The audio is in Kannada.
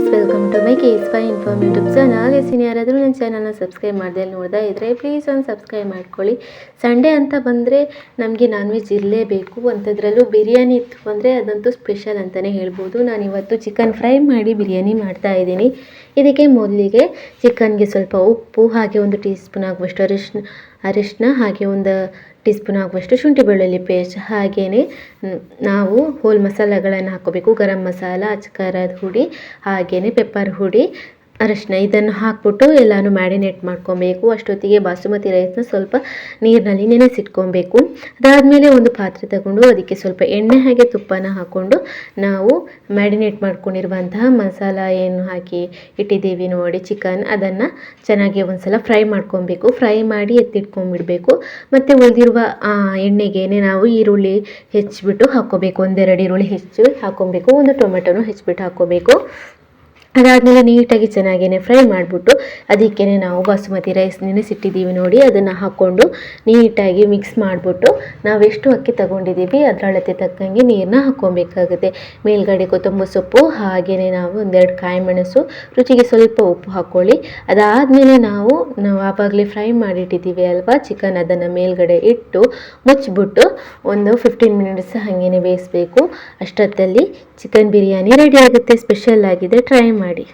Guys, welcome to my KS5 inform YouTube channel. ಯಾರಾದರೂ ನನ್ನ ಚಾನಲ್ನ ಸಬ್ಸ್ಕ್ರೈಬ್ ಮಾಡದೆ ನೋಡ್ತಾ ಇದ್ದರೆ ಪ್ಲೀಸ್ ಒಂದು ಸಬ್ಸ್ಕ್ರೈಬ್ ಮಾಡ್ಕೊಳ್ಳಿ. ಸಂಡೇ ಅಂತ ಬಂದರೆ ನಮಗೆ ನಾನ್ ವೆಜ್ ಇರಲೇಬೇಕು. ಅಂಥದ್ರಲ್ಲೂ ಬಿರಿಯಾನಿ ಇತ್ತು ಅಂದರೆ ಅದಂತೂ ಸ್ಪೆಷಲ್ ಅಂತಲೇ ಹೇಳ್ಬೋದು. ನಾನಿವತ್ತು ಚಿಕನ್ ಫ್ರೈ ಮಾಡಿ ಬಿರಿಯಾನಿ ಮಾಡ್ತಾಯಿದ್ದೀನಿ. ಇದಕ್ಕೆ ಮೊದಲಿಗೆ ಚಿಕನ್ಗೆ ಸ್ವಲ್ಪ ಉಪ್ಪು, ಹಾಗೆ 1 ಟೀ ಸ್ಪೂನ್ ಆಗುವಷ್ಟು ಅರಿಶಿನ, ಹಾಗೆ 1 ಟೀ ಸ್ಪೂನ್ ಆಗುವಷ್ಟು ಶುಂಠಿ ಬೆಳ್ಳುಳ್ಳಿ ಪೇಸ್ಟ್, ಹಾಗೆಯೇ ನಾವು ಹೋಲ್ ಮಸಾಲೆಗಳನ್ನು ಹಾಕ್ಕೋಬೇಕು. ಗರಂ ಮಸಾಲ, ಅಚ್ಕಾರದ ಹುಡಿ, ಹಾಗೆಯೇ ಪೆಪ್ಪರ್ ಹುಡಿ, ಅರಿಶಿನ ಇದನ್ನು ಹಾಕ್ಬಿಟ್ಟು ಎಲ್ಲನೂ ಮ್ಯಾರಿನೇಟ್ ಮಾಡ್ಕೊಬೇಕು. ಅಷ್ಟೊತ್ತಿಗೆ ಬಾಸುಮತಿ ರೈಸ್ನ ಸ್ವಲ್ಪ ನೀರಿನಲ್ಲಿ ನೆನೆಸಿಟ್ಕೊಬೇಕು. ಅದಾದಮೇಲೆ ಒಂದು ಪಾತ್ರೆ ತಗೊಂಡು ಅದಕ್ಕೆ ಸ್ವಲ್ಪ ಎಣ್ಣೆ ಹಾಗೆ ತುಪ್ಪನ ಹಾಕ್ಕೊಂಡು ನಾವು ಮ್ಯಾರಿನೇಟ್ ಮಾಡ್ಕೊಂಡಿರುವಂತಹ ಮಸಾಲ ಏನು ಹಾಕಿ ಇಟ್ಟಿದ್ದೀವಿ ನೋಡಿ ಚಿಕನ್, ಅದನ್ನು ಚೆನ್ನಾಗಿ ಒಂದ್ಸಲ ಫ್ರೈ ಮಾಡ್ಕೊಬೇಕು. ಫ್ರೈ ಮಾಡಿ ಎತ್ತಿಟ್ಕೊಂಡ್ಬಿಡಬೇಕು. ಮತ್ತು ಉಳಿದಿರುವ ಎಣ್ಣೆಗೆ ನಾವು ಈರುಳ್ಳಿ ಹೆಚ್ಚಿಬಿಟ್ಟು ಹಾಕ್ಕೋಬೇಕು. 1-2 ಈರುಳ್ಳಿ ಹೆಚ್ಚಿ ಹಾಕ್ಕೊಬೇಕು. 1 ಟೊಮೆಟೊನು ಹೆಚ್ಚಿಬಿಟ್ಟು ಹಾಕ್ಕೋಬೇಕು. ಅದಾದಮೇಲೆ ನೀಟಾಗಿ ಚೆನ್ನಾಗೇ ಫ್ರೈ ಮಾಡಿಬಿಟ್ಟು ಅದಕ್ಕೇ ನಾವು ಬಾಸುಮತಿ ರೈಸ್ ನೆನೆಸಿಟ್ಟಿದ್ದೀವಿ ನೋಡಿ, ಅದನ್ನು ಹಾಕ್ಕೊಂಡು ನೀಟಾಗಿ ಮಿಕ್ಸ್ ಮಾಡಿಬಿಟ್ಟು ನಾವೆಷ್ಟು ಅಕ್ಕಿ ತಗೊಂಡಿದ್ದೀವಿ ಅದರ ಅಳತೆ ತಕ್ಕಂಗೆ ನೀರನ್ನ ಹಾಕ್ಕೊಬೇಕಾಗುತ್ತೆ. ಮೇಲ್ಗಡೆ ಕೊತ್ತಂಬರಿ ಸೊಪ್ಪು, ಹಾಗೆಯೇ ನಾವು 1-2 ಕಾಯಿ ಮೆಣಸು, ರುಚಿಗೆ ಸ್ವಲ್ಪ ಉಪ್ಪು ಹಾಕ್ಕೊಳ್ಳಿ. ಅದಾದಮೇಲೆ ನಾವು ಆವಾಗಲೇ ಫ್ರೈ ಮಾಡಿಟ್ಟಿದ್ದೀವಿ ಅಲ್ವಾ ಚಿಕನ್, ಅದನ್ನು ಮೇಲ್ಗಡೆ ಇಟ್ಟು ಮುಚ್ಚಿಬಿಟ್ಟು ಒಂದು 15 ಮಿನಿಟ್ಸ್ ಹಾಗೇ ಬೇಯಿಸಬೇಕು. ಅಷ್ಟೊತ್ತಲ್ಲಿ ಚಿಕನ್ ಬಿರಿಯಾನಿ ರೆಡಿ ಆಗುತ್ತೆ. ಸ್ಪೆಷಲ್ ಆಗಿದೆ, ಟ್ರೈ ಮಾಡಿ.